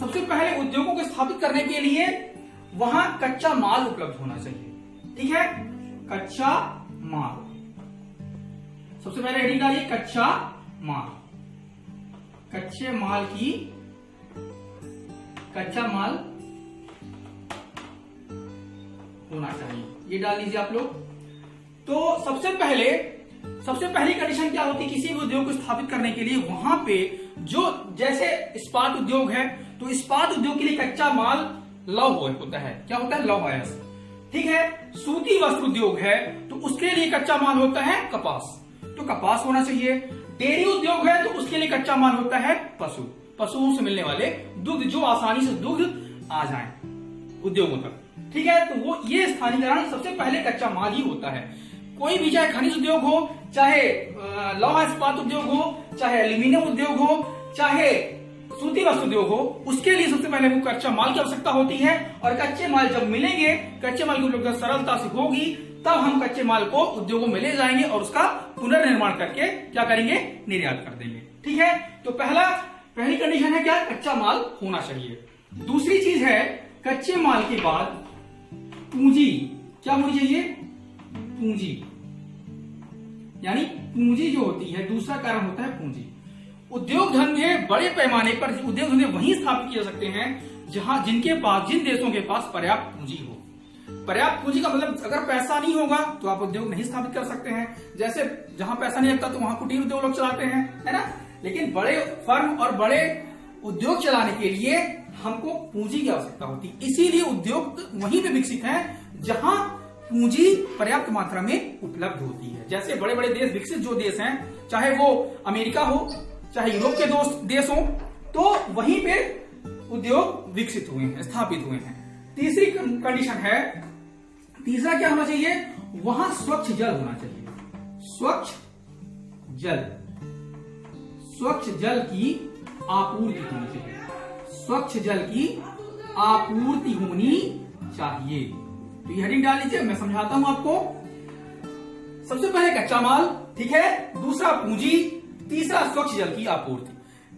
सबसे पहले उद्योगों को स्थापित करने के लिए वहां कच्चा माल उपलब्ध होना चाहिए। ठीक है, कच्चा माल, सबसे पहले हेडिंग डालिए कच्चा माल। कच्चे माल की, कच्चा माल होना चाहिए, ये डाल लीजिए आप लोग। तो सबसे पहली कंडीशन क्या होती है किसी भी उद्योग को स्थापित करने के लिए, वहां पे जो जैसे इस्पात उद्योग है तो इस्पात उद्योग के लिए कच्चा माल लौह होता है। क्या होता है? लौह अयस्क। ठीक है, सूती वस्त्र उद्योग है तो उसके लिए कच्चा माल होता है कपास, तो कपास होना चाहिए। डेयरी उद्योग है तो उसके लिए कच्चा माल होता है पशुओं से मिलने वाले दुग्ध, जो आसानी से दुग्ध आ जाए उद्योगों तक। ठीक है, तो वो ये स्थानीयकरण सबसे पहले कच्चा माल ही होता है। कोई भी, चाहे खनिज उद्योग हो, चाहे लौह इस्पात उद्योग हो, चाहे एल्यूमिनियम उद्योग हो, चाहे सूती वस्त्र उद्योग हो, उसके लिए सबसे पहले वो कच्चा माल की आवश्यकता होती है। और कच्चे माल जब मिलेंगे, कच्चे माल की उपलब्धता सरलता से होगी, तब हम कच्चे माल को उद्योगों में ले जाएंगे और उसका पुनर्निर्माण करके क्या करेंगे? निर्यात कर देंगे। ठीक है, तो पहली कंडीशन है क्या? कच्चा माल होना चाहिए। दूसरी चीज है कच्चे माल के बाद पूंजी। क्या होनी चाहिए? पूंजी, यानी पूंजी जो होती है, दूसरा कारण होता है पूंजी। उद्योग धंधे बड़े पैमाने पर उद्योग धंधे वहीं स्थापित किए जा सकते हैं जिन देशों के पास पर्याप्त पूंजी हो। पर्याप्त पूंजी का मतलब अगर पैसा नहीं होगा तो आप उद्योग नहीं स्थापित कर सकते हैं। जैसे जहां पैसा नहीं लगता तो वहां कुटीर उद्योग लोग चलाते हैं, है ना। लेकिन बड़े फर्म और बड़े उद्योग चलाने के लिए हमको पूंजी की आवश्यकता होती है। इसीलिए उद्योग वहीं पे विकसित है जहां पूंजी पर्याप्त मात्रा में उपलब्ध होती है। जैसे बड़े बड़े देश, विकसित जो देश हैं, चाहे वो अमेरिका हो, चाहे यूरोप के देश हो, तो वहीं पे उद्योग विकसित हुए हैं, स्थापित हुए हैं। तीसरी कंडीशन है, तीसरा क्या होना चाहिए? वहां स्वच्छ जल होना चाहिए। स्वच्छ जल की आपूर्ति होनी चाहिए। स्वच्छ जल की आपूर्ति होनी चाहिए। तो ये हेडिंग डाल लीजिए, मैं समझाता हूं आपको। सबसे पहले कच्चा माल, ठीक है, दूसरा पूंजी, तीसरा स्वच्छ जल की आपूर्ति।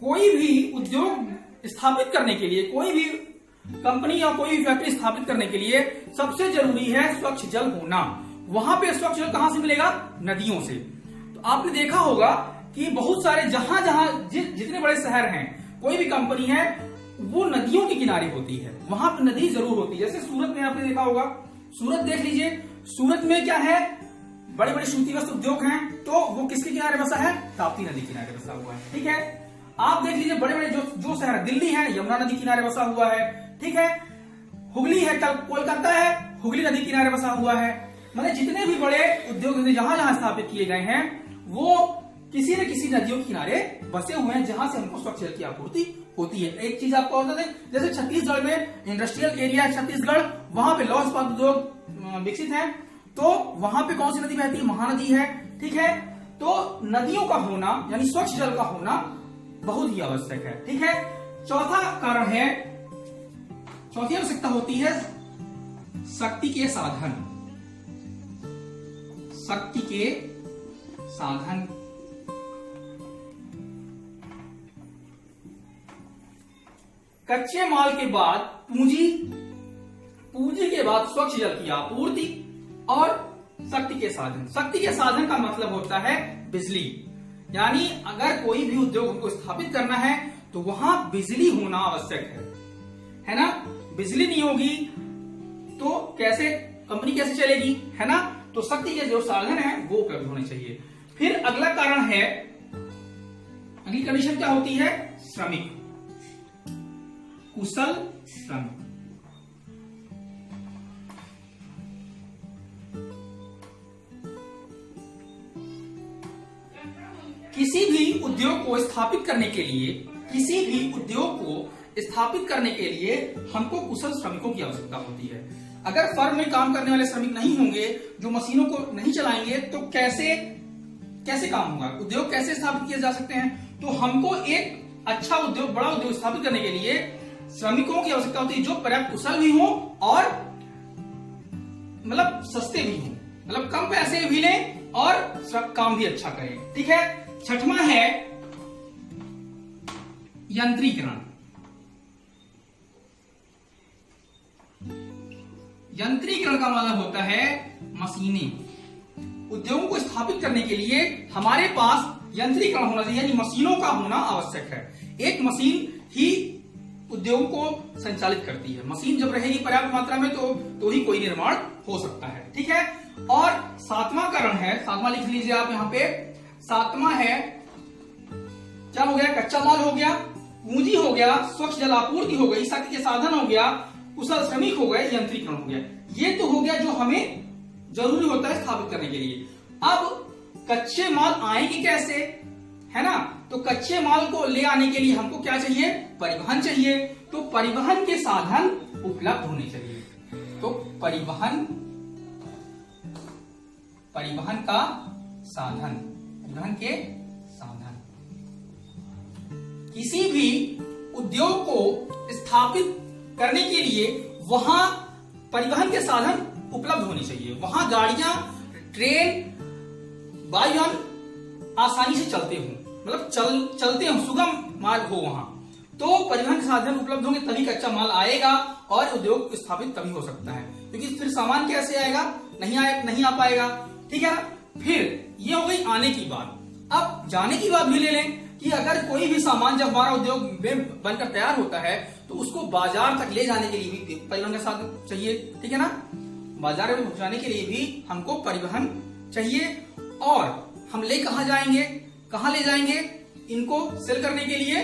कोई भी उद्योग स्थापित करने के लिए, कोई भी कंपनी या कोई भी फैक्ट्री स्थापित करने के लिए सबसे जरूरी है स्वच्छ जल होना। वहां पे स्वच्छ जल कहां से मिलेगा? नदियों से। तो आपने देखा होगा कि बहुत सारे जहां जितने बड़े शहर हैं, कोई भी कंपनी है, वो नदियों के किनारे होती है, वहां पर नदी जरूर होती है। जैसे सूरत में आपने देखा होगा, सूरत देख लीजिए, सूरत में क्या है? बड़े बड़े सूती वस्त्र उद्योग हैं, तो वो किसके किनारे बसा है? ताप्ती नदी किनारे बसा हुआ है। ठीक है, आप देख लीजिए बड़े बड़े जो शहर, दिल्ली है, यमुना नदी किनारे बसा हुआ है। ठीक है, हुगली है, कोलकाता है, हुगली नदी किनारे बसा हुआ है। मतलब जितने भी बड़े उद्योग जहां जहां स्थापित किए गए हैं वो किसी न किसी नदियों के किनारे बसे हुए हैं, जहां से हमको स्वच्छ जल की आपूर्ति होती है। एक चीज आपको बता दें, जैसे छत्तीसगढ़ में इंडस्ट्रियल एरिया है छत्तीसगढ़, वहां पे लौह इस्पात उद्योग विकसित है, तो वहां पे कौन सी नदी बहती है? महानदी है। ठीक है, तो नदियों का होना यानी स्वच्छ जल का होना बहुत ही आवश्यक है। ठीक है, चौथा कारण है, चौथी आवश्यकता होती है शक्ति के साधन। शक्ति के साधन, कच्चे माल के बाद पूंजी के बाद स्वच्छ जल की आपूर्ति और शक्ति के साधन। शक्ति के साधन का मतलब होता है बिजली, यानी अगर कोई भी उद्योग को स्थापित करना है तो वहां बिजली होना आवश्यक है ना। बिजली नहीं होगी तो कंपनी कैसे चलेगी, है ना। तो शक्ति के जो साधन है वो उपलब्ध होने चाहिए। फिर अगला कारण है, अगली कंडीशन क्या होती है? श्रमिक, कुशल श्रमिक। किसी भी उद्योग को स्थापित करने के लिए हमको कुशल श्रमिकों की आवश्यकता होती है। अगर फर्म में काम करने वाले श्रमिक नहीं होंगे, जो मशीनों को नहीं चलाएंगे, तो कैसे काम होगा? उद्योग कैसे स्थापित किए जा सकते हैं? तो हमको एक अच्छा उद्योग, बड़ा उद्योग स्थापित करने के लिए श्रमिकों की आवश्यकता होती है जो पर्याप्त कुशल भी हो और मतलब सस्ते भी हो, मतलब कम पैसे भी लें और काम भी अच्छा करें। ठीक है, छठवां है यंत्रीकरण। यंत्रीकरण का मतलब होता है मशीनें। उद्योगों को स्थापित करने के लिए हमारे पास यंत्रीकरण होना चाहिए, यानी मशीनों का होना आवश्यक है। एक मशीन ही उद्योग को संचालित करती है। मशीन जब रहेगी पर्याप्त मात्रा में तो ही कोई निर्माण हो सकता है। ठीक है। और सातवां कारण है, सातवां लिख लीजिए आप यहाँ पे। सातवां है, क्या हो गया? कच्चा माल हो गया, पूंजी हो गया, स्वच्छ जल आपूर्ति हो गई, शक्ति के साधन हो गया, कुशल श्रमिक हो गए, यंत्रीकरण हो गया। ये तो हो गया जो हमें जरूरी होता है स्थापित करने के लिए। अब कच्चे माल आएंगे कैसे, है ना? तो कच्चे माल को ले आने के लिए हमको क्या चाहिए? परिवहन चाहिए। तो परिवहन के साधन उपलब्ध होने चाहिए। तो परिवहन का साधन, परिवहन के साधन। किसी भी उद्योग को स्थापित करने के लिए वहां परिवहन के साधन उपलब्ध होने चाहिए। वहां गाड़ियां, ट्रेन, वायुयान आसानी से चलते हों, मतलब चलते हो, सुगम मार्ग हो वहां, तो परिवहन के साधन उपलब्ध होंगे, तभी कच्चा माल आएगा और उद्योग स्थापित तभी हो सकता है। क्योंकि फिर सामान कैसे आएगा? नहीं आ पाएगा। ठीक है ना? फिर ये हो गई आने की बात। अब जाने की बात भी ले लें कि अगर कोई भी सामान जब हमारा उद्योग में बनकर तैयार होता है तो उसको बाजार तक ले जाने के लिए भी परिवहन का साधन चाहिए। ठीक है ना? बाजार में पहुंचाने के लिए भी हमको परिवहन चाहिए। और हम ले कहां जाएंगे? कहां ले जाएंगे? इनको सेल करने के लिए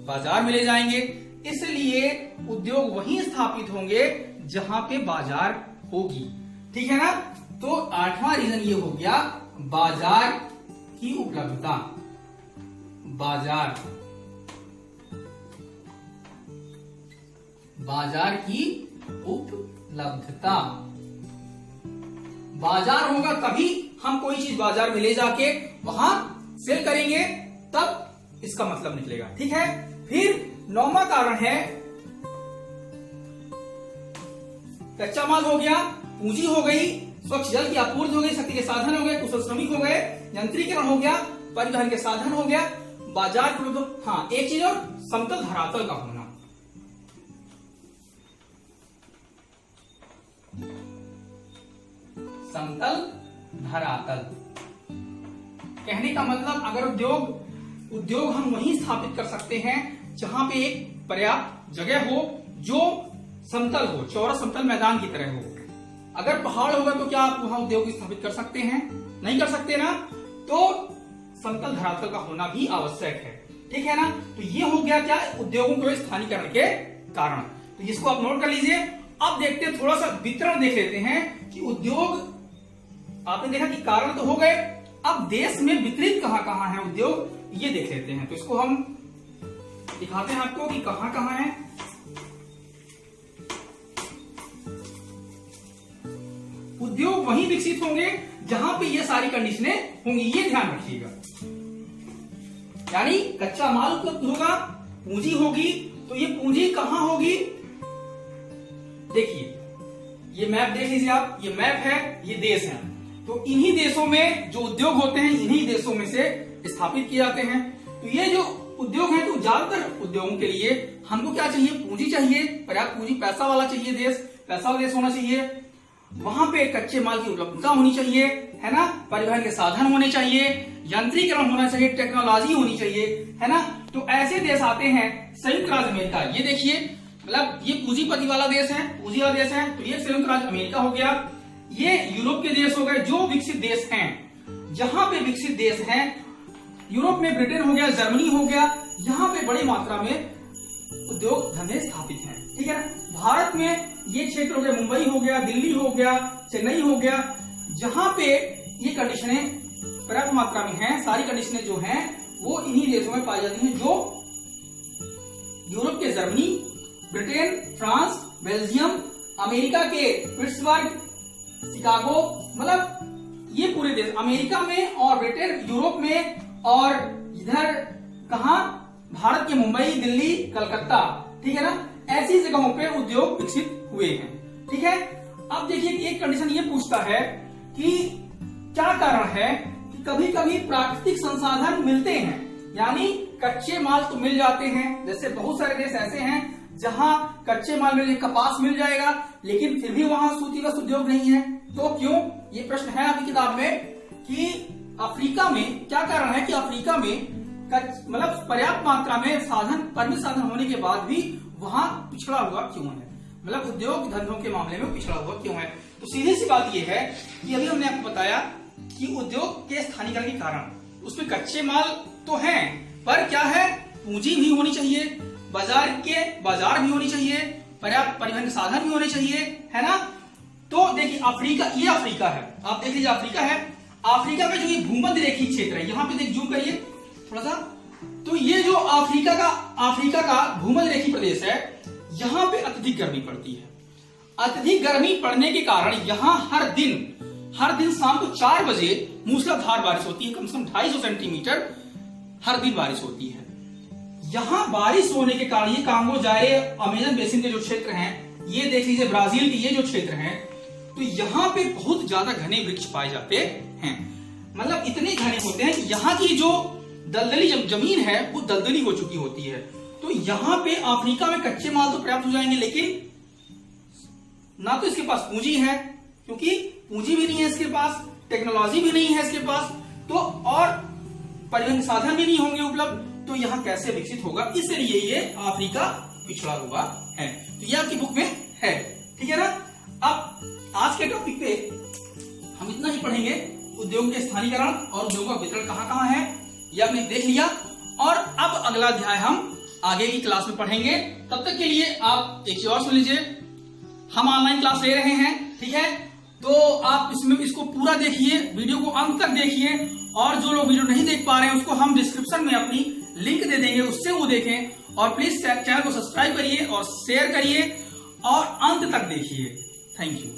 बाजार में ले जाएंगे। इसलिए उद्योग वहीं स्थापित होंगे जहां पे बाजार होगी। ठीक है ना? तो आठवां रीजन ये हो गया बाजार की उपलब्धता। बाजार की उपलब्धता। बाजार होगा तभी हम कोई चीज बाजार में ले जाके वहां सेल करेंगे, तब इसका मतलब निकलेगा। ठीक है। फिर नौवां कारण है, कच्चा माल हो गया, पूंजी हो गई, स्वच्छ जल की आपूर्ति हो गई, शक्ति के साधन हो गए, कुशल श्रमिक हो गए, यंत्रीकरण हो गया, परिवहन के साधन हो गया, बाजार उपलब्ध। हाँ, एक चीज और, समतल धरातल का होना। समतल धरातल कहने का मतलब, अगर उद्योग हम वहीं स्थापित कर सकते हैं जहां पे एक पर्याप्त जगह हो, जो समतल हो, चौरस समतल मैदान की तरह हो। अगर पहाड़ होगा तो क्या आप वहां उद्योग स्थापित कर सकते हैं? नहीं कर सकते ना। तो समतल धरातल का होना भी आवश्यक है। ठीक है ना? तो ये हो गया क्या? उद्योगों के स्थानीयकरण के कारण। तो इसको आप नोट कर लीजिए। अब देखते हैं, थोड़ा सा वितरण देख लेते हैं कि उद्योग, आपने देखा कि कारण तो हो गए, अब देश में वितरित कहां कहां है उद्योग, ये देख लेते हैं। तो इसको हम दिखाते हैं आपको कि कहां कहां है। उद्योग वहीं विकसित होंगे जहां पे ये सारी कंडीशनें होंगी, ये ध्यान रखिएगा। यानी कच्चा माल उपलब्ध होगा, पूंजी होगी, तो ये पूंजी कहां होगी? देखिए, ये मैप देख लीजिए आप, ये मैप है, ये देश है। तो इन्हीं देशों में जो उद्योग होते हैं, इन्हीं देशों में से स्थापित किए जाते हैं। तो ये जो उद्योग है, तो ज्यादातर उद्योगों के लिए हमको क्या चाहिए? पूंजी चाहिए, पर्याप्त पूंजी, पैसा वाला चाहिए देश, पैसा वाला देश होना चाहिए। वहां पे कच्चे माल की उपलब्धता होनी चाहिए, है ना? परिवहन के साधन होने चाहिए, यंत्रीकरण होना चाहिए, टेक्नोलॉजी होनी चाहिए, है ना? तो ऐसे देश आते हैं। संयुक्त राज्य अमेरिका, ये देखिए, मतलब ये पूंजीपति वाला देश है, पूंजी वाला देश है। तो ये संयुक्त राज्य अमेरिका हो गया। ये यूरोप के देश हो गए जो विकसित देश हैं। जहां पे विकसित देश हैं, यूरोप में ब्रिटेन हो गया, जर्मनी हो गया, यहाँ पे बड़ी मात्रा में उद्योग धंधे स्थापित हैं। ठीक है। भारत में ये क्षेत्र हो गया, मुंबई हो गया, दिल्ली हो गया, चेन्नई हो गया, जहां पे ये कंडीशनें पर्याप्त मात्रा में हैं। सारी कंडीशनें जो हैं वो इन्हीं देशों में पाई जाती हैं, जो यूरोप के Germany, Britain, France, Belgium, America के पिट्सबर्ग, शिकागो, मतलब ये पूरे देश, अमेरिका में और ब्रिटेन, यूरोप में, और इधर कहा, भारत के मुंबई, दिल्ली, कलकत्ता। ठीक है ना? ऐसी जगहों पे उद्योग विकसित हुए हैं। ठीक है। अब देखिए, एक कंडीशन ये पूछता है कि क्या कारण है कि कभी कभी प्राकृतिक संसाधन मिलते हैं, यानी कच्चे माल तो मिल जाते हैं। जैसे बहुत सारे देश ऐसे हैं जहां कच्चे माल मिल कपास मिल जाएगा, लेकिन फिर भी वहां सूती वस्त्र उद्योग नहीं है। तो क्यों? ये प्रश्न है आपकी किताब में कि अफ्रीका में क्या कारण है कि अफ्रीका में मतलब पर्याप्त मात्रा में साधन, परिमित साधन होने के बाद भी वहां पिछड़ा हुआ क्यों है, मतलब उद्योग धंधों के मामले में पिछड़ा हुआ क्यों है। तो सीधी सी बात यह है कि अभी हमने आपको बताया कि उद्योग के स्थानीयकरण के कारण उसमें कच्चे माल तो हैं, पर क्या है, पूंजी भी होनी चाहिए, बाजार भी होनी चाहिए, पर्याप्त परिवहन के साधन भी होने चाहिए, है ना। तो देखिए अफ्रीका, ये अफ्रीका है, आप देख लीजिए अफ्रीका है। अफ्रीका का जो ये भूमध्य रेखीय क्षेत्र है, यहाँ पे देख जूम करिए थोड़ा सा, तो ये जो अफ्रीका का भूमध्य रेखीय प्रदेश है, यहाँ पे अत्यधिक गर्मी पड़ती है। अत्यधिक गर्मी पड़ने के कारण यहाँ हर दिन शाम को 4 बजे मूसलाधार बारिश होती है, कम से कम 250 सेंटीमीटर हर दिन बारिश होती है। यहाँ बारिश होने के कारण ये कांगो, जायरे, अमेजन बेसिन के जो क्षेत्र हैं, ये देख लीजिए ब्राजील के ये जो क्षेत्र हैं, तो यहाँ पे बहुत ज्यादा घने वृक्ष पाए जाते हैं। मतलब इतने घने होते हैं कि यहाँ की जो दलदली जमीन है वो दलदली हो चुकी होती है। तो यहाँ पे अफ्रीका में कच्चे माल तो पर्याप्त हो जाएंगे, लेकिन ना तो इसके पास पूंजी है, क्योंकि पूंजी भी नहीं है इसके पास, टेक्नोलॉजी भी नहीं है इसके पास, तो और परिवहन साधन भी नहीं होंगे उपलब्ध, तो यहाँ कैसे विकसित होगा। इसलिए ये अफ्रीका पिछड़ा हुआ है। तो ये आपकी बुक में है, ठीक है ना। अब आज के टॉपिक पे हम इतना ही पढ़ेंगे, उद्योग के स्थानीयकरण और उद्योगों का वितरण कहाँ कहाँ है ये आपने देख लिया, और अब अगला अध्याय हम आगे की क्लास में पढ़ेंगे। तब तक के लिए आप एक चीज और सुन लीजिए, हम ऑनलाइन क्लास ले रहे हैं, ठीक है, तो आप इसको पूरा देखिए, वीडियो को अंत तक देखिए, और जो लोग वीडियो नहीं देख पा रहे हैं उसको हम डिस्क्रिप्शन में अपनी लिंक दे देंगे, उससे वो देखें। और प्लीज चैनल को सब्सक्राइब करिए और शेयर करिए और अंत तक देखिए। Thank you.